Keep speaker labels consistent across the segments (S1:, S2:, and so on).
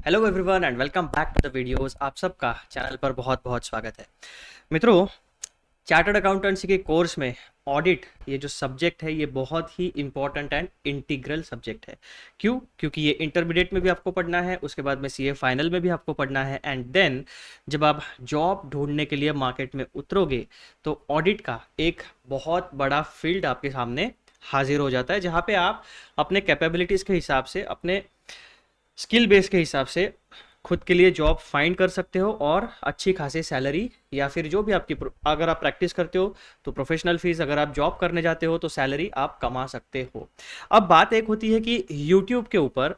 S1: Hello everyone and welcome back to the videos. आप सबका channel पर बहुत बहुत स्वागत है। मित्रों, चार्टर्ड अकाउंटेंसी के कोर्स में ऑडिट ये जो सब्जेक्ट है ये बहुत ही इंपॉर्टेंट एंड इंटीग्रल सब्जेक्ट है। क्यों? क्योंकि ये इंटरमीडिएट में भी आपको पढ़ना है, उसके बाद में सीए फाइनल में भी आपको पढ़ना है, एंड देन जब आप जॉब ढूंढने के लिए मार्केट में उतरोगे तो ऑडिट का एक बहुत बड़ा फील्ड आपके सामने हाजिर हो जाता है, जहाँ पे आप अपने कैपेबिलिटीज़ के हिसाब से, अपने स्किल बेस के हिसाब से खुद के लिए जॉब फाइंड कर सकते हो और अच्छी खासी सैलरी, या फिर जो भी आपकी अगर आप प्रैक्टिस करते हो तो प्रोफेशनल फीस, अगर आप जॉब करने जाते हो तो सैलरी आप कमा सकते हो। अब बात एक होती है कि यूट्यूब के ऊपर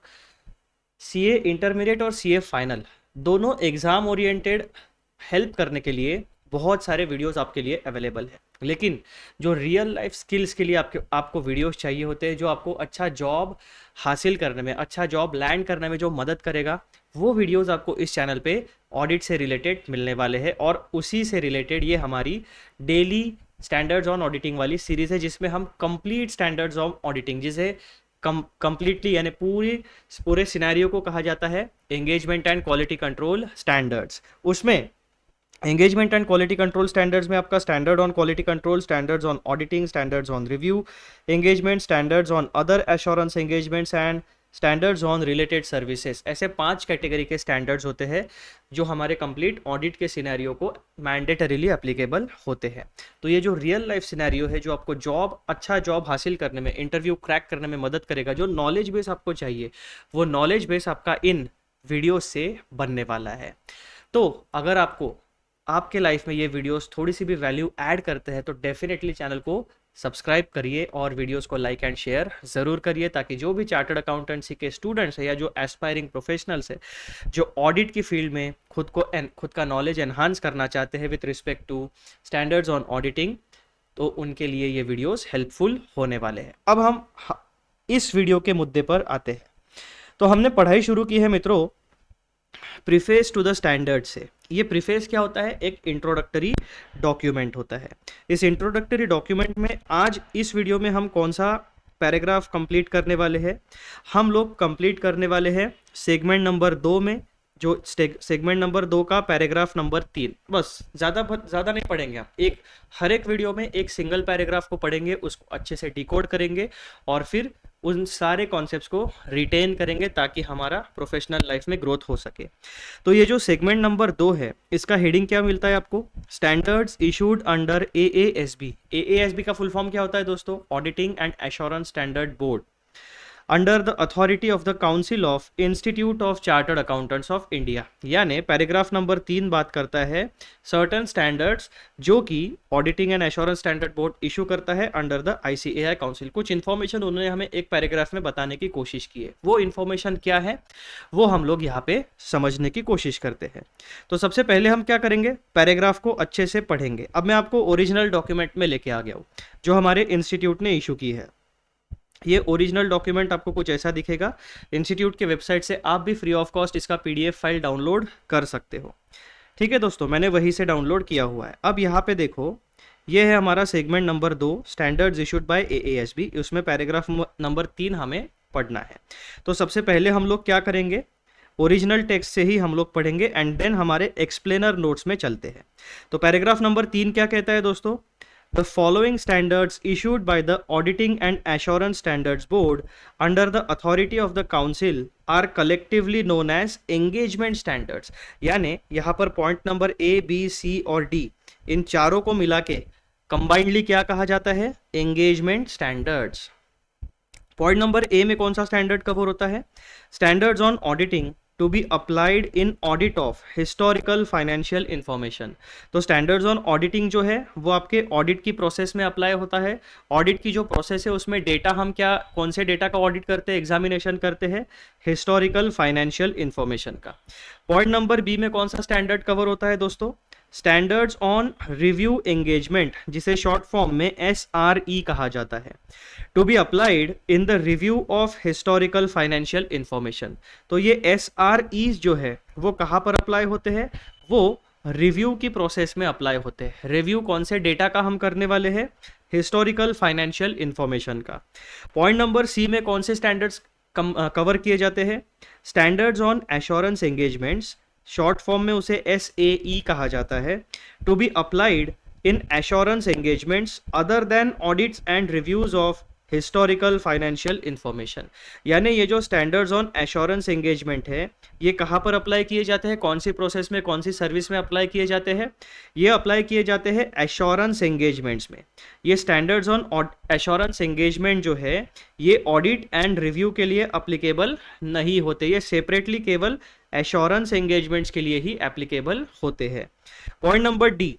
S1: सीए इंटरमीडिएट और सीए फाइनल दोनों एग्जाम ओरिएंटेड हेल्प करने के लिए बहुत सारे वीडियोस आपके लिए अवेलेबल है, लेकिन जो रियल लाइफ स्किल्स के लिए आपको वीडियोस चाहिए होते हैं, जो आपको अच्छा जॉब हासिल करने में, अच्छा जॉब लैंड करने में जो मदद करेगा, वो वीडियोस आपको इस चैनल पे ऑडिट से रिलेटेड मिलने वाले हैं। और उसी से रिलेटेड ये हमारी डेली स्टैंडर्ड्स ऑन ऑडिटिंग वाली सीरीज है, जिसमें हम कंप्लीट स्टैंडर्ड्स ऑन ऑडिटिंग, जिसे कंप्लीटली यानी पूरे सिनेरियो को कहा जाता है engagement and quality control standards. उसमें engagement and quality control standards में आपका standard on quality control, standards on auditing, standards on review engagement, standards on other assurance engagements and standards on related services, ऐसे 5 category के standards होते हैं जो हमारे complete audit के सिनेरियो को मैंडेटरीली एप्लीकेबल होते हैं। तो ये जो रियल लाइफ सिनेरियो है, जो आपको अच्छा जॉब हासिल करने में, इंटरव्यू क्रैक करने में मदद करेगा, जो नॉलेज बेस आपको चाहिए, वो नॉलेज बेस आपका इन वीडियो से बनने वाला है। तो अगर आपको आपके लाइफ में ये वीडियोस थोड़ी सी भी वैल्यू ऐड करते हैं तो डेफिनेटली चैनल को सब्सक्राइब करिए और वीडियोस को लाइक एंड शेयर ज़रूर करिए, ताकि जो भी चार्टर्ड अकाउंटेंसी के स्टूडेंट्स हैं या जो एस्पायरिंग प्रोफेशनल्स हैं, जो ऑडिट की फील्ड में खुद का नॉलेज एनहांस करना चाहते हैं with respect to standards on auditing, तो उनके लिए ये वीडियोस हेल्पफुल होने वाले हैं। अब हम इस वीडियो के मुद्दे पर आते हैं। तो हमने पढ़ाई शुरू की है मित्रों प्रीफेस टू द स्टैंडर्ड से। ये प्रीफेस क्या होता है? एक इंट्रोडक्टरी डॉक्यूमेंट होता है। इस इंट्रोडक्टरी डॉक्यूमेंट में आज इस वीडियो में हम कौन सा पैराग्राफ कंप्लीट करने वाले हैं? हम लोग कंप्लीट करने वाले हैं सेगमेंट नंबर 2 में, जो सेगमेंट नंबर 2 का पैराग्राफ नंबर 3। बस ज़्यादा नहीं पढ़ेंगे आप, हर एक वीडियो में एक सिंगल पैराग्राफ को पढ़ेंगे, उसको अच्छे से डिकोड करेंगे और फिर उन सारे कॉन्सेप्ट्स को रिटेन करेंगे, ताकि हमारा प्रोफेशनल लाइफ में ग्रोथ हो सके। तो ये जो सेगमेंट नंबर 2 है, इसका हेडिंग क्या मिलता है आपको? Standards issued under AASB. AASB का फुल फॉर्म क्या होता है दोस्तों? Auditing and assurance standard board, under the authority of the council of institute of chartered accountants of India. यानी पैराग्राफ नंबर 3 बात करता है सर्टन स्टैंडर्ड्स जो कि auditing and assurance standard board issue करता है अंडर द आईसीएआई काउंसिल। कुछ information उन्होंने हमें एक पैराग्राफ में बताने की कोशिश की है, वो इन्फॉर्मेशन क्या है वो हम लोग यहाँ पे समझने की कोशिश करते हैं। तो सबसे पहले हम क्या करेंगे? पैराग्राफ को अच्छे से पढ़ेंगे। अब मैं आपको ओरिजिनल डॉक्यूमेंट में लेके आ गया हूँ जो हमारे इंस्टीट्यूट ने इशू की है। ये ओरिजिनल डॉक्यूमेंट आपको कुछ ऐसा दिखेगा। इंस्टीट्यूट के वेबसाइट से आप भी फ्री ऑफ कॉस्ट इसका पीडीएफ फाइल डाउनलोड कर सकते हो। ठीक है दोस्तों, मैंने वहीं से डाउनलोड किया हुआ है। अब यहाँ पे देखो, ये है हमारा segment number 2 standards issued by AASB. उसमें पैराग्राफ नंबर 3 हमें पढ़ना है। तो सबसे पहले हम लोग क्या करेंगे? ओरिजिनल टेक्स्ट से ही हम लोग पढ़ेंगे एंड देन हमारे एक्सप्लेनर नोट्स में चलते हैं। तो पैराग्राफ नंबर 3 क्या कहता है दोस्तों? The following standards issued by the Auditing and Assurance Standards Board under the authority of the Council are collectively known as engagement standards। यानी यहाँ पर point number A, B, C और D, इन चारों को मिला के कंबाइंडली क्या कहा जाता है? Engagement standards. Point number A में कौन सा स्टैंडर्ड कवर होता है? Standards on auditing to be applied in audit of historical financial information. तो स्टैंडर्ड्स ऑन ऑडिटिंग जो है वो आपके ऑडिट की प्रोसेस में अप्लाई होता है। ऑडिट की जो प्रोसेस है उसमें डेटा हम कौन से डेटा का ऑडिट करते हैं, एग्जामिनेशन करते हैं? हिस्टोरिकल फाइनेंशियल इंफॉर्मेशन का। पॉइंट नंबर बी में कौन सा स्टैंडर्ड कवर होता है दोस्तों? स्टैंडर्ड्स ऑन रिव्यू एंगेजमेंट, जिसे शॉर्ट फॉर्म में SRE कहा जाता है, to be applied in the review of historical financial information. तो ये SREs जो है वो कहाँ पर अप्लाई होते हैं? वो रिव्यू की प्रोसेस में अप्लाई होते हैं। रिव्यू कौन से डेटा का हम करने वाले हैं? हिस्टोरिकल फाइनेंशियल इंफॉर्मेशन का। पॉइंट नंबर सी में कौन से स्टैंडर्ड्स कवर किए जाते हैं। Standards on assurance engagements, short form में उसे SAE कहा जाता है, to be applied in assurance engagements other than audits and reviews of historical financial information. यानी ये जो स्टैंडर्ड्स ऑन एश्योरेंस एंगेजमेंट है, ये कहाँ पर अप्लाई किए जाते हैं, कौन सी प्रोसेस में, कौन सी सर्विस में अप्लाई किए जाते हैं? ये अप्लाई किए जाते हैं एश्योरेंस एंगेजमेंट्स में। ये स्टैंडर्ड्स ऑन एश्योरेंस एंगेजमेंट जो है, ये ऑडिट एंड रिव्यू के लिए अप्लीकेबल नहीं होते, ये सेपरेटली केवल एश्योरेंस एंगेजमेंट्स के लिए ही एप्लीकेबल होते हैं। पॉइंट नंबर डी,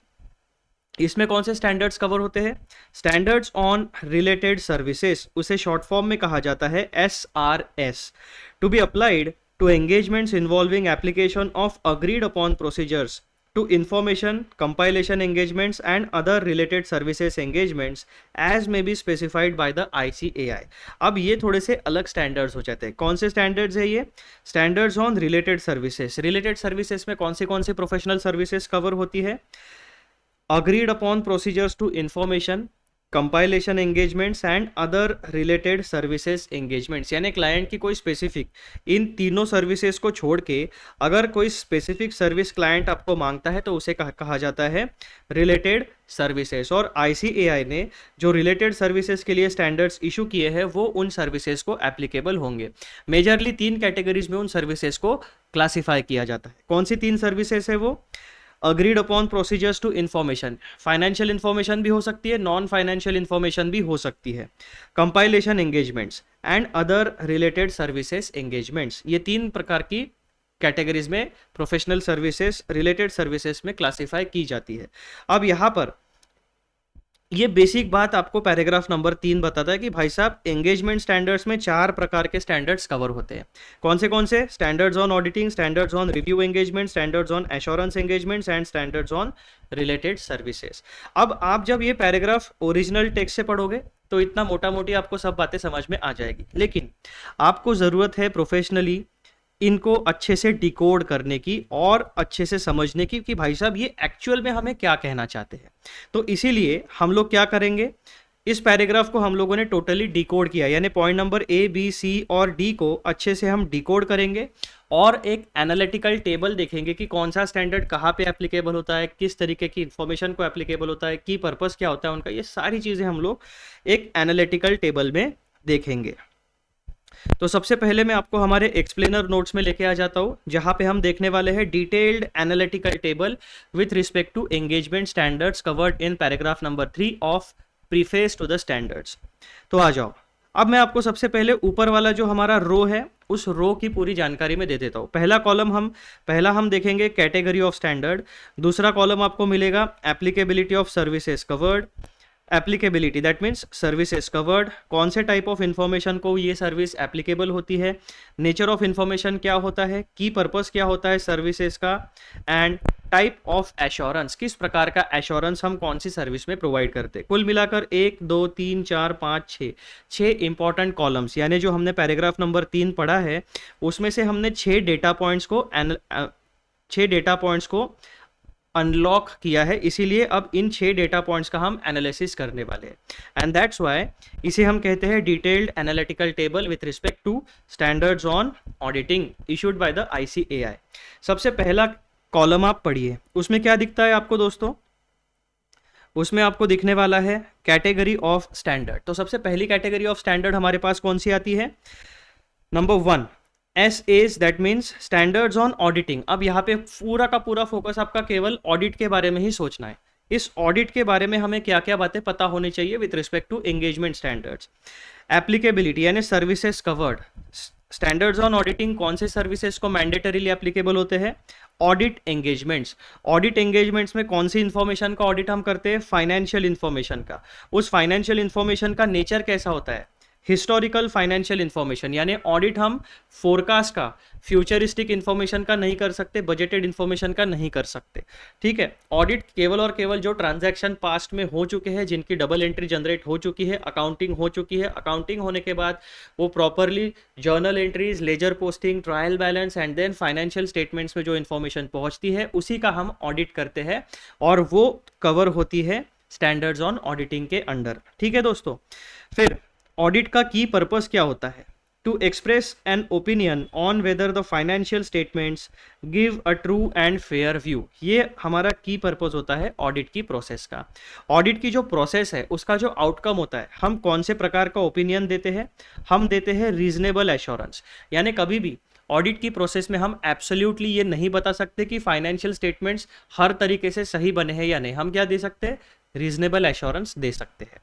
S1: इसमें कौन से स्टैंडर्ड्स कवर होते हैं? स्टैंडर्ड्स ऑन रिलेटेड सर्विसेज, उसे शॉर्ट फॉर्म में कहा जाता है SRS, to be applied to engagements involving application of agreed upon procedures to information compilation engagements and other related services engagements as may be specified by the ICAI। अब ये थोड़े से अलग स्टैंडर्ड्स हो जाते हैं। कौन से स्टैंडर्ड्स है ये? Standards on related services. Related services में कौन सी प्रोफेशनल सर्विसेज कवर होती है? Agreed upon procedures to information compilation engagements and other related services engagements. यानी क्लाइंट की कोई स्पेसिफिक, इन तीनों सर्विसेज को छोड़ के अगर कोई स्पेसिफिक सर्विस क्लाइंट आपको मांगता है तो उसे कहा जाता है रिलेटेड सर्विसेज। और ICAI ने जो रिलेटेड सर्विसेज के लिए स्टैंडर्ड्स इशू किए हैं वो उन सर्विसेज को एप्लीकेबल होंगे। मेजरली 3 कैटेगरीज में उन सर्विसेज को क्लासिफाई किया जाता है। कौन सी 3 सर्विसेज है वो? Agreed upon procedures to information, financial information भी हो सकती है, नॉन फाइनेंशियल इन्फॉर्मेशन भी हो सकती है। Compilation engagements and other related services engagements, ये 3 प्रकार की कैटेगरीज में प्रोफेशनल सर्विसेज रिलेटेड सर्विसेज में क्लासिफाई की जाती है। अब यहाँ पर ये बेसिक बात आपको पैराग्राफ नंबर 3 बताता है कि भाई साहब एंगेजमेंट स्टैंडर्ड्स में 4 प्रकार के स्टैंडर्ड्स कवर होते हैं। कौन से? Standards on auditing, standards on review engagement, standards on assurance engagements and standards on related services. अब आप जब ये पैराग्राफ ओरिजिनल टेक्स्ट से पढ़ोगे तो इतना मोटा मोटी आपको सब बातें समझ में आ जाएगी, लेकिन आपको ज़रूरत है प्रोफेशनली इनको अच्छे से डिकोड करने की और अच्छे से समझने की कि भाई साहब ये एक्चुअल में हमें क्या कहना चाहते हैं। तो इसीलिए हम लोग क्या करेंगे, इस पैराग्राफ को हम लोगों ने टोटली डिकोड किया, यानी point number A, B, C और D को अच्छे से हम डिकोड करेंगे और एक एनालिटिकल टेबल देखेंगे कि कौन सा स्टैंडर्ड कहाँ पे एप्लीकेबल होता है, किस तरीके की इंफॉर्मेशन को एप्लीकेबल होता है, की पर्पस क्या होता है उनका, ये सारी चीज़ें हम लोग एक एनालिटिकल टेबल में देखेंगे। तो सबसे पहले मैं आपको हमारे एक्सप्लेनर नोट्स में लेके आ जाता हूँ, जहाँ पे हम देखने वाले हैं detailed analytical table with respect to engagement standards covered in paragraph number 3 of preface to the standards. तो आ जाओ, अब मैं आपको सबसे पहले ऊपर वाला जो हमारा रो है उस रो की पूरी जानकारी में दे देता हूँ। पहला हम देखेंगे कैटेगरी ऑफ स्टैंडर्ड, दूसरा कॉलम आपको मिलेगा applicability of services covered, applicability that means services covered, कौन से टाइप ऑफ इंफॉर्मेशन को ये सर्विस एप्लीकेबल होती है, नेचर ऑफ इंफॉर्मेशन क्या होता है, की पर्पस क्या होता है सर्विसेज का, एंड टाइप ऑफ एश्योरेंस, किस प्रकार का एश्योरेंस हम कौन सी सर्विस में प्रोवाइड करते हैं। कुल मिलाकर 1 2 3 4 5 6 इंपॉर्टेंट कॉलम्स, यानी जो हमने पैराग्राफ नंबर 3 पढ़ा है उसमें से हमने 6 डेटा पॉइंट्स को अनलॉक किया है, इसीलिए अब इन 6 डेटा पॉइंट्स का हम एनालिसिस करने वाले हैं। एंड दैट्स व्हाई इसे हम कहते हैं detailed analytical table with respect to standards on auditing issued by the ICAI। सबसे पहला कॉलम आप पढ़िए, उसमें क्या दिखता है आपको दोस्तों? उसमें आपको दिखने वाला है कैटेगरी ऑफ स्टैंडर्ड। तो सबसे पहली कैटेगरी ऑफ स्टैंडर्ड हमारे पास कौन सी आती है? Number 1 SAs, that means standards on auditing. अब यहाँ पे पूरा का पूरा फोकस आपका केवल ऑडिट के बारे में ही सोचना है। इस ऑडिट के बारे में हमें क्या क्या बातें पता होनी चाहिए with respect to engagement standards. Applicability यानी services covered, standards on auditing कौन से सर्विसेज को मैंडेटरीली एप्लीकेबल होते हैं? ऑडिट एंगेजमेंट्स, ऑडिट एंगेजमेंट्स में कौन सी इंफॉर्मेशन का ऑडिट हम करते हैं? फाइनेंशियल इंफॉर्मेशन का। उस फाइनेंशियल इंफॉर्मेशन का नेचर कैसा होता है? हिस्टोरिकल फाइनेंशियल इंफॉर्मेशन, यानी ऑडिट हम फोरकास्ट का, फ्यूचरिस्टिक इंफॉर्मेशन का नहीं कर सकते, बजटेड इंफॉर्मेशन का नहीं कर सकते, ठीक है। ऑडिट केवल और केवल जो ट्रांजैक्शन पास्ट में हो चुके हैं, जिनकी डबल एंट्री जनरेट हो चुकी है, अकाउंटिंग हो चुकी है, अकाउंटिंग होने के बाद वो properly journal entries, ledger posting, trial balance and then financial statements में जो इन्फॉर्मेशन पहुंचती है उसी का हम ऑडिट करते हैं और वो कवर होती है स्टैंडर्ड्स ऑन ऑडिटिंग के अंडर, ठीक है दोस्तों। फिर ऑडिट का की पर्पस क्या होता है? to express an opinion on whether the financial statements give a true and fair view। ये हमारा की पर्पस होता है ऑडिट की प्रोसेस का। ऑडिट की जो प्रोसेस है उसका जो आउटकम होता है, हम कौन से प्रकार का ओपिनियन देते हैं, हम देते हैं रीजनेबल एश्योरेंस। यानी कभी भी ऑडिट की प्रोसेस में हम एब्सोल्युटली ये नहीं बता सकते कि फाइनेंशियल स्टेटमेंट्स हर तरीके से सही बने हैं या नहीं। हम क्या दे सकते हैं, रीजनेबल एश्योरेंस दे सकते हैं।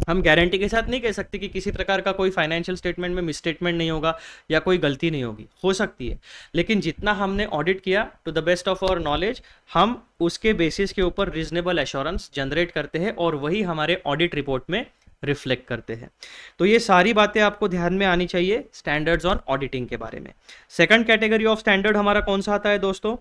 S1: हम गारंटी के साथ नहीं कह सकते कि किसी प्रकार का कोई फाइनेंशियल स्टेटमेंट में मिसस्टेटमेंट नहीं होगा या कोई गलती नहीं होगी, हो सकती है, लेकिन जितना हमने ऑडिट किया to the best of our knowledge, हम उसके बेसिस के ऊपर रीजनेबल एश्योरेंस जनरेट करते हैं और वही हमारे ऑडिट रिपोर्ट में रिफ्लेक्ट करते हैं। तो ये सारी बातें आपको ध्यान में आनी चाहिए स्टैंडर्ड्स ऑन ऑडिटिंग के बारे में। सेकंड कैटेगरी ऑफ स्टैंडर्ड हमारा कौन सा आता है दोस्तों,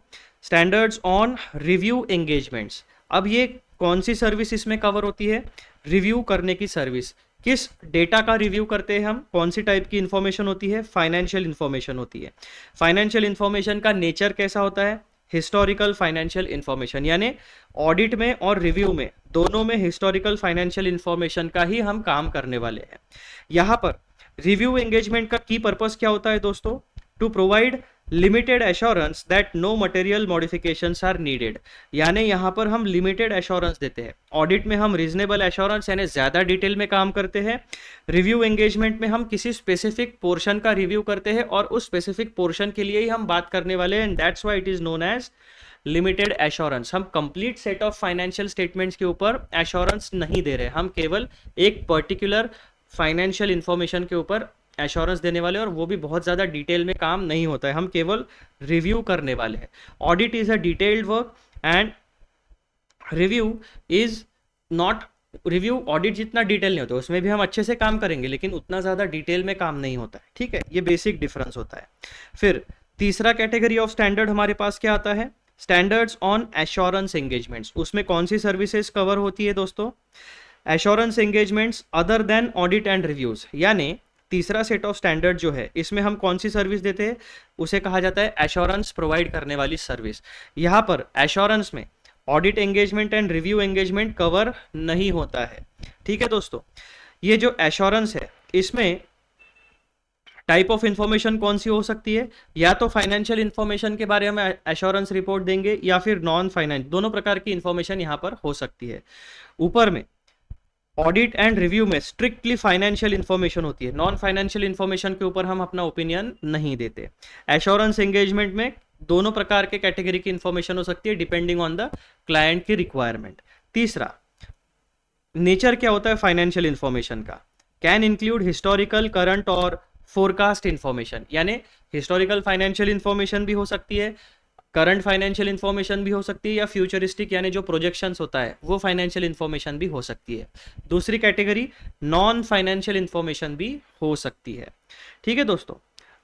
S1: स्टैंडर्ड्स ऑन रिव्यू एंगेजमेंट्स। अब ये कौन सी सर्विस इसमें कवर होती है, रिव्यू करने की सर्विस। किस डेटा का रिव्यू करते हैं हम, कौन सी टाइप की इंफॉर्मेशन होती है, फाइनेंशियल इंफॉर्मेशन होती है। फाइनेंशियल इंफॉर्मेशन का नेचर कैसा होता है, हिस्टोरिकल फाइनेंशियल इंफॉर्मेशन। यानी ऑडिट में और रिव्यू में दोनों में हिस्टोरिकल फाइनेंशियल इंफॉर्मेशन का ही हम काम करने वाले हैं। यहाँ पर रिव्यू एंगेजमेंट का की पर्पस क्या होता है दोस्तों, to provide limited assurance that no material modifications are needed. यानी यहाँ पर हम लिमिटेड एश्योरेंस देते हैं। ऑडिट में हम रीजनेबल एश्योरेंस यानी ज़्यादा डिटेल में काम करते हैं। रिव्यू एंगेजमेंट में हम किसी स्पेसिफिक पोर्शन का रिव्यू करते हैं और उस स्पेसिफिक पोर्शन के लिए ही हम बात करने वाले हैं, and that's why it is known as limited assurance. हम complete set of financial statements के ऊपर एश्योरेंस नहीं दे रहे, हम केवल एक पर्टिकुलर फाइनेंशियल इंफॉर्मेशन के ऊपर एश्योरेंस देने वाले, और वो भी बहुत ज़्यादा डिटेल में काम नहीं होता है, हम केवल रिव्यू करने वाले हैं। Audit is a detailed work and review is not, review audit जितना डिटेल नहीं होता, उसमें भी हम अच्छे से काम करेंगे लेकिन उतना ज़्यादा डिटेल में काम नहीं होता है, ठीक है, ये बेसिक डिफरेंस होता है। फिर तीसरा कैटेगरी ऑफ स्टैंडर्ड हमारे पास क्या आता है, स्टैंडर्ड्स ऑन एश्योरेंस एंगेजमेंट्स। उसमें कौन सी सर्विसेज कवर होती है दोस्तों, assurance engagements other then audit and reviews. यानी तीसरा सेट ऑफ स्टैंडर्ड जो है इसमें हम कौन सी सर्विस देते हैं, उसे कहा जाता है एश्योरेंस प्रोवाइड करने वाली सर्विस। यहाँ पर एश्योरेंस में audit engagement and review engagement cover नहीं होता है, ठीक है दोस्तों। ये जो एश्योरेंस है इसमें टाइप ऑफ इंफॉर्मेशन कौन सी हो सकती है, या तो फाइनेंशियल इंफॉर्मेशन के बारे में एश्योरेंस रिपोर्ट देंगे या फिर नॉन फाइनेंस, दोनों प्रकार की इंफॉर्मेशन यहाँ पर हो सकती है। ऊपर में ऑडिट एंड रिव्यू में स्ट्रिक्टली फाइनेंशियल इंफॉर्मेशन होती है, नॉन फाइनेंशियल इंफॉर्मेशन के ऊपर हम अपना ओपिनियन नहीं देते। एश्योरेंस एंगेजमेंट में दोनों प्रकार के कैटेगरी की इंफॉर्मेशन हो सकती है डिपेंडिंग ऑन द क्लाइंट की रिक्वायरमेंट। तीसरा नेचर क्या होता है फाइनेंशियल इंफॉर्मेशन का, कैन इंक्लूड हिस्टोरिकल, करंट और फोरकास्ट इंफॉर्मेशन। यानी हिस्टोरिकल फाइनेंशियल इंफॉर्मेशन भी हो सकती है, करंट फाइनेंशियल इंफॉर्मेशन भी हो सकती है, या फ्यूचरिस्टिक यानी जो प्रोजेक्शंस होता है वो फाइनेंशियल इंफॉर्मेशन भी हो सकती है। दूसरी कैटेगरी नॉन फाइनेंशियल इंफॉर्मेशन भी हो सकती है, ठीक है दोस्तों।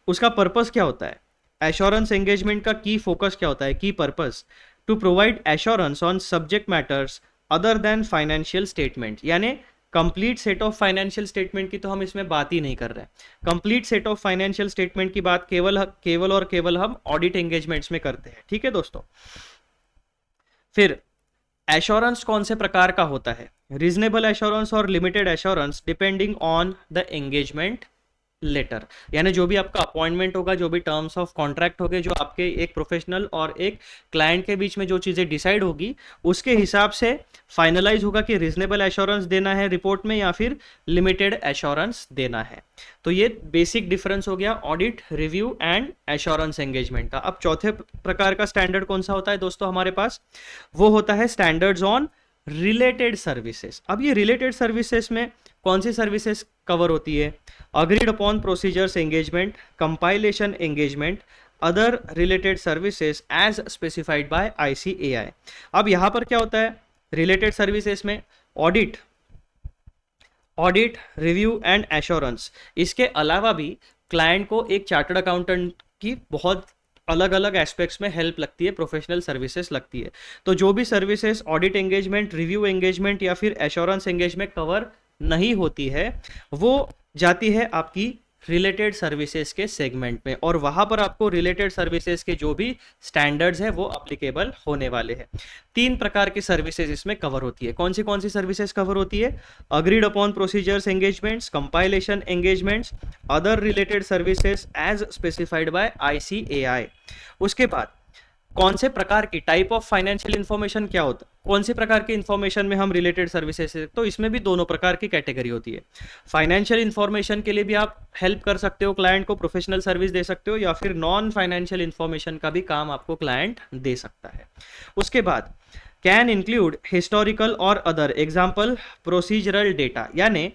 S1: उसका पर्पस क्या होता है, एश्योरेंस एंगेजमेंट का की फोकस क्या होता है, की purpose to provide assurance on subject matters other than financial statement. यानी complete set of financial statement की तो हम इसमें बात ही नहीं कर रहे हैं, complete set of financial statement की बात केवल और केवल हम ऑडिट एंगेजमेंट्स में करते हैं, ठीक है दोस्तों। फिर एश्योरेंस कौन से प्रकार का होता है, रीजनेबल एश्योरेंस और limited assurance depending on the engagement letter. यानी जो भी आपका अपॉइंटमेंट होगा, जो भी टर्म्स ऑफ कॉन्ट्रैक्ट होंगे, जो आपके एक प्रोफेशनल और एक क्लाइंट के बीच में जो चीज़ें डिसाइड होगी उसके हिसाब से फाइनलाइज होगा कि रीजनेबल एश्योरेंस देना है रिपोर्ट में या फिर लिमिटेड एश्योरेंस देना है। तो ये बेसिक डिफरेंस हो गया audit, review and assurance engagement का। अब चौथे प्रकार का स्टैंडर्ड कौन सा होता है दोस्तों हमारे पास, वो होता है स्टैंडर्ड्स ऑन रिलेटेड सर्विसेज। अब ये रिलेटेड सर्विसेज में कौन सी सर्विसेज कवर होती है, agreed upon procedures engagement, compilation engagement, other related services as specified by ICAI। अब यहाँ पर क्या होता है, रिलेटेड सर्विसेज में ऑडिट, रिव्यू एंड एश्योरेंस, इसके अलावा भी क्लाइंट को एक चार्टर्ड अकाउंटेंट की बहुत अलग अलग एस्पेक्ट्स में हेल्प लगती है, प्रोफेशनल सर्विसेज लगती है। तो जो भी services audit engagement, review engagement या फिर एश्योरेंस एंगेजमेंट कवर नहीं होती है वो जाती है आपकी रिलेटेड सर्विसेज के सेगमेंट में, और वहां पर आपको रिलेटेड सर्विसेज के जो भी स्टैंडर्ड्स है वो अप्लीकेबल होने वाले हैं। 3 प्रकार की सर्विसेज इसमें कवर होती है। कौन सी सर्विसेज कवर होती है? Agreed upon procedures engagements, compilation engagements, other related services as specified by ICAI। उसके बाद कौन से प्रकार की टाइप ऑफ फाइनेंशियल इंफॉर्मेशन क्या होता है, कौन सी प्रकार की इंफॉर्मेशन में हम रिलेटेड सर्विसेज, तो इसमें भी दोनों प्रकार की कैटेगरी होती है। फाइनेंशियल इंफॉर्मेशन के लिए भी आप हेल्प कर सकते हो क्लाइंट को, प्रोफेशनल सर्विस दे सकते हो, या फिर नॉन फाइनेंशियल इंफॉर्मेशन का भी काम आपको क्लाइंट दे सकता है। उसके बाद कैन इंक्लूड हिस्टोरिकल और अदर एग्जाम्पल प्रोसीजरल डेटा, यानी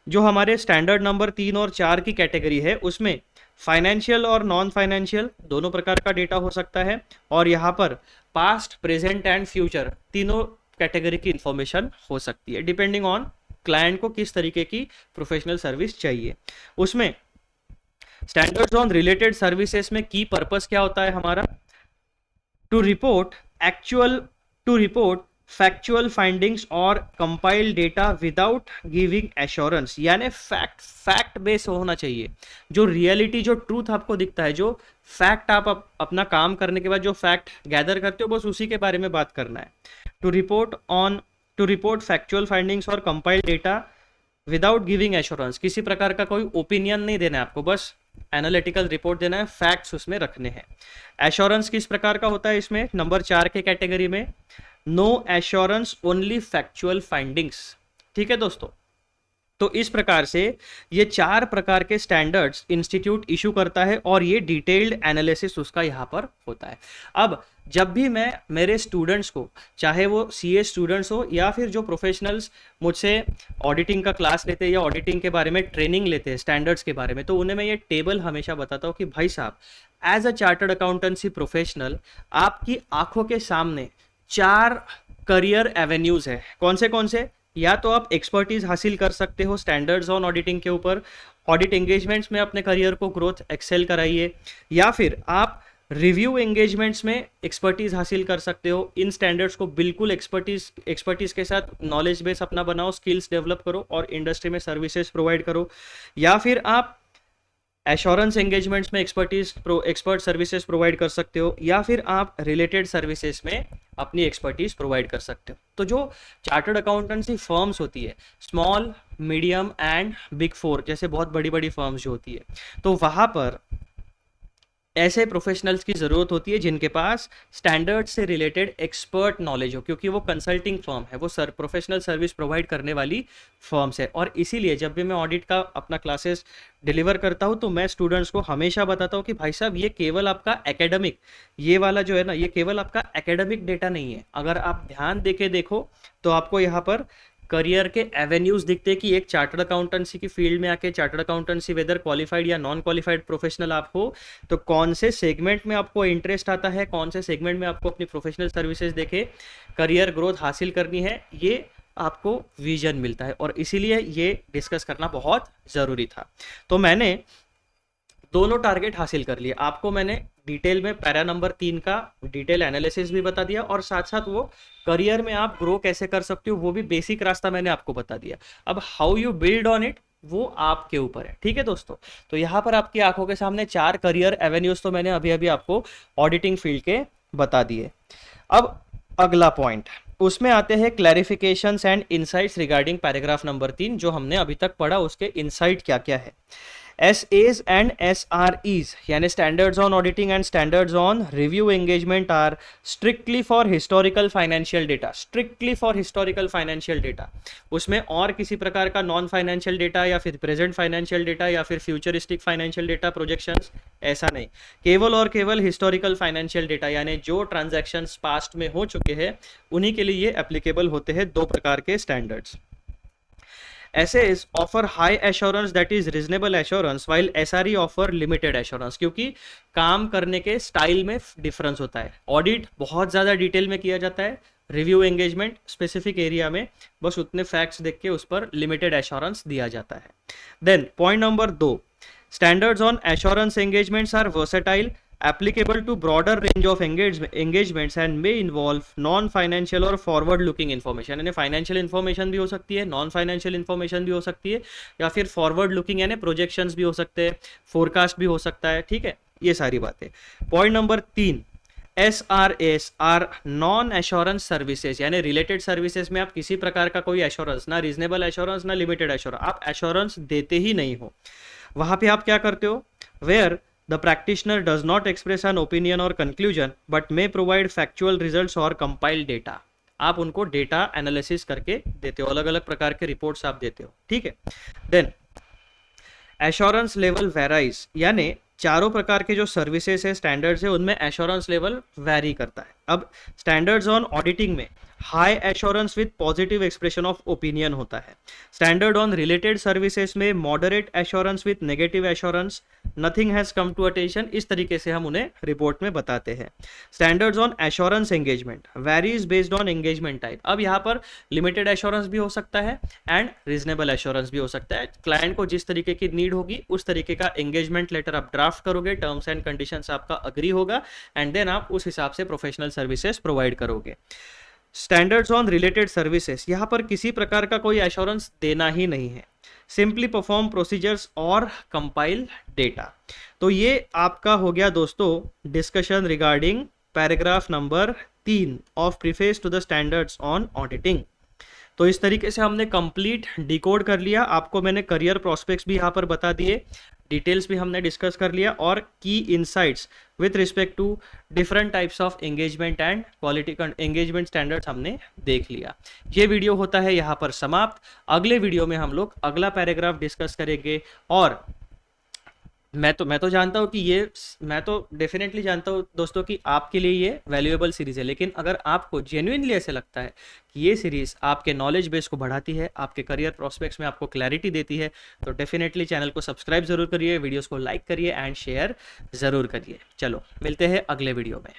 S1: जो हमारे स्टैंडर्ड नंबर 3 और 4 की कैटेगरी है उसमें फाइनेंशियल और नॉन फाइनेंशियल दोनों प्रकार का डेटा हो सकता है, और यहाँ पर पास्ट, प्रेजेंट एंड फ्यूचर तीनों कैटेगरी की इंफॉर्मेशन हो सकती है, डिपेंडिंग ऑन क्लाइंट को किस तरीके की प्रोफेशनल सर्विस चाहिए। उसमें स्टैंडर्ड्स ऑन रिलेटेड सर्विसेज में की पर्पस क्या होता है हमारा? टू रिपोर्ट फैक्चुअल फाइंडिंग्स और compile data without giving assurance, यानी फैक्ट बेस होना चाहिए। जो रियलिटी, जो ट्रूथ आपको दिखता है, जो फैक्ट आप अपना काम करने के बाद जो फैक्ट गैदर करते हो बस उसी के बारे में बात करना है। टू रिपोर्ट फैक्चुअल फाइंडिंग्स और compile data without giving assurance, किसी प्रकार का कोई ओपिनियन नहीं देना है आपको, बस एनालिटिकल रिपोर्ट देना है, फैक्ट्स उसमें रखने हैं। एश्योरेंस किस प्रकार का होता है इसमें? नंबर 4 के कैटेगरी में no assurance, only factual findings. ठीक है दोस्तों, तो इस प्रकार से ये 4 प्रकार के स्टैंडर्ड्स इंस्टीट्यूट इशू करता है, और ये डिटेल्ड एनालिसिस उसका यहाँ पर होता है। अब जब भी मैं मेरे स्टूडेंट्स को, चाहे वो CA स्टूडेंट्स हो या फिर जो प्रोफेशनल्स मुझसे ऑडिटिंग का क्लास लेते हैं या ऑडिटिंग के बारे में ट्रेनिंग लेते हैं स्टैंडर्ड्स के बारे में, तो उन्हें मैं ये टेबल हमेशा बताता हूँ कि भाई साहब, as a chartered accountancy professional आपकी आंखों के सामने 4 करियर एवेन्यूज है। कौन से? या तो आप एक्सपर्टीज हासिल कर सकते हो स्टैंडर्ड्स ऑन ऑडिटिंग के ऊपर, ऑडिट एंगेजमेंट्स में अपने करियर को ग्रोथ एक्सेल कराइए, या फिर आप रिव्यू एंगेजमेंट्स में एक्सपर्टीज हासिल कर सकते हो। इन स्टैंडर्ड्स को बिल्कुल एक्सपर्टीज के साथ नॉलेज बेस अपना बनाओ, स्किल्स डेवलप करो और इंडस्ट्री में सर्विसेज प्रोवाइड करो, या फिर आप एश्योरेंस एंगेजमेंट्स में एक्सपर्ट सर्विसेज प्रोवाइड कर सकते हो, या फिर आप रिलेटेड सर्विसेज में अपनी एक्सपर्टीज प्रोवाइड कर सकते हो। तो जो चार्टर्ड अकाउंटेंसी फर्म्स होती है, स्मॉल, मीडियम एंड बिग 4 जैसे बहुत बड़ी बड़ी फर्म्स जो होती है, तो वहां पर ऐसे प्रोफेशनल्स की ज़रूरत होती है जिनके पास स्टैंडर्ड से रिलेटेड एक्सपर्ट नॉलेज हो, क्योंकि वो कंसल्टिंग फर्म है, वो प्रोफेशनल सर्विस प्रोवाइड करने वाली फर्म्स है। और इसीलिए जब भी मैं ऑडिट का अपना क्लासेस डिलीवर करता हूँ तो मैं स्टूडेंट्स को हमेशा बताता हूँ कि भाई साहब, ये केवल आपका एकेडमिक, ये वाला जो है ना, ये केवल आपका एकेडमिक डेटा नहीं है। अगर आप ध्यान देके देखो तो आपको यहाँ पर करियर के एवेन्यूज दिखते हैं कि एक चार्टर्ड अकाउंटेंसी की फील्ड में आके, चार्टर्ड अकाउंटेंसी वेदर क्वालिफाइड या नॉन क्वालिफाइड प्रोफेशनल आप हो, तो कौन से सेगमेंट में आपको इंटरेस्ट आता है, कौन से सेगमेंट में आपको अपनी प्रोफेशनल सर्विसेज देके करियर ग्रोथ हासिल करनी है, ये आपको विजन मिलता है। और इसीलिए ये डिस्कस करना बहुत ज़रूरी था। तो मैंने दोनों टारगेट हासिल कर लिए। आपको मैंने डिटेल में पैरा नंबर 3 का डिटेल एनालिसिस भी बता दिया, और साथ साथ वो करियर में आप ग्रो कैसे कर सकते हो वो भी बेसिक रास्ता मैंने आपको बता दिया। अब how you build on it वो आपके ऊपर है। ठीक है दोस्तों, तो यहाँ पर आपकी आंखों के सामने 4 करियर एवेन्यूज तो मैंने अभी अभी आपको ऑडिटिंग फील्ड के बता दिए। अब अगला पॉइंट, उसमें आते हैं clarifications and insights regarding paragraph number 3 जो हमने अभी तक पढ़ा, उसके इनसाइट क्या क्या है। SAs and SREs यानी standards on auditing and standards on review engagement are strictly for historical financial data, strictly for historical financial data. उसमें और किसी प्रकार का नॉन फाइनेंशियल डेटा या फिर प्रेजेंट फाइनेंशियल डेटा या फिर फ्यूचरिस्टिक फाइनेंशियल डेटा प्रोजेक्शंस, ऐसा नहीं, केवल और केवल हिस्टोरिकल फाइनेंशियल डेटा, यानी जो ट्रांजैक्शंस पास्ट में हो चुके हैं उन्हीं के लिए ये एप्लीकेबल होते हैं 2 प्रकार के standards. SAs offer high assurance that is reasonable assurance while SRE offer limited assurance, क्योंकि काम करने के स्टाइल में डिफरेंस होता है। ऑडिट बहुत ज़्यादा डिटेल में किया जाता है, रिव्यू एंगेजमेंट स्पेसिफिक एरिया में बस उतने फैक्ट्स देख के उस पर लिमिटेड एश्योरेंस दिया जाता है। Then point number 2, standards on assurance engagements are versatile applicable to broader range of engagements and may involve non financial और फॉरवर्ड लुकिंग इन्फॉर्मेशन, यानी फाइनेंशियल इन्फॉर्मेशन भी हो सकती है, नॉन फाइनेंशियल इन्फॉर्मेशन भी हो सकती है, या फिर फॉरवर्ड लुकिंग यानी प्रोजेक्शंस भी हो सकते हैं, फोरकास्ट भी हो सकता है, ठीक है, ये सारी बातें। Point number 3, SRS are non assurance services, यानी रिलेटेड सर्विसेज में आप किसी प्रकार का कोई एश्योरेंस, ना रीजनेबल एश्योरेंस ना लिमिटेड एश्योरेंस, आप एश्योरेंस देते ही नहीं हो। वहां पे आप क्या करते हो, where the practitioner does not express an opinion और conclusion but may provide factual results और कंपाइल्ड डेटा, आप उनको डेटा एनालिसिस करके देते हो, अलग अलग प्रकार के रिपोर्ट्स आप देते हो, ठीक है। देन एश्योरेंस लेवल वेराइज, यानी चारों प्रकार के जो सर्विसेज है, स्टैंडर्ड्स है, उनमें एश्योरेंस लेवल वैरी करता है। अब स्टैंडर्ड्स ऑन ऑडिटिंग में high assurance with positive expression of opinion होता है। स्टैंडर्ड ऑन रिलेटेड सर्विसेज में moderate assurance with negative assurance, nothing has come to attention, इस तरीके से हम उन्हें रिपोर्ट में बताते हैं। Standards on assurance engagement varies based on engagement type, अब यहाँ पर लिमिटेड एश्योरेंस भी हो सकता है एंड रीजनेबल एश्योरेंस भी हो सकता है। क्लाइंट को जिस तरीके की नीड होगी उस तरीके का एंगेजमेंट लेटर आप ड्राफ्ट करोगे, टर्म्स एंड कंडीशंस आपका अग्री होगा एंड देन आप उस हिसाब से प्रोफेशनल सर्विसेज प्रोवाइड करोगे। स्टैंडर्ड्स ऑन रिलेटेड सर्विसेज, यहाँ पर किसी प्रकार का कोई एश्योरेंस देना ही नहीं है, सिंपली परफॉर्म प्रोसीजर्स और कंपाइल डेटा। तो ये आपका हो गया दोस्तों discussion regarding paragraph number 3 of preface to the standards on auditing. तो इस तरीके से हमने कंप्लीट डिकोड कर लिया, आपको मैंने करियर प्रोस्पेक्ट्स भी यहाँ पर बता दिए, डिटेल्स भी हमने डिस्कस कर लिया और की insights with respect to different types of engagement and quality engagement standards हमने देख लिया। ये वीडियो होता है यहाँ पर समाप्त। अगले वीडियो में हम लोग अगला पैराग्राफ डिस्कस करेंगे और मैं तो जानता हूँ कि मैं तो डेफिनेटली जानता हूँ दोस्तों कि आपके लिए ये वैल्यूएबल सीरीज है, लेकिन अगर आपको जेन्युइनली ऐसे लगता है कि ये सीरीज आपके नॉलेज बेस को बढ़ाती है, आपके करियर प्रोस्पेक्ट्स में आपको क्लैरिटी देती है, तो डेफिनेटली चैनल को सब्सक्राइब जरूर करिए, वीडियोस को लाइक करिए एंड शेयर जरूर करिए। चलो मिलते हैं अगले वीडियो में।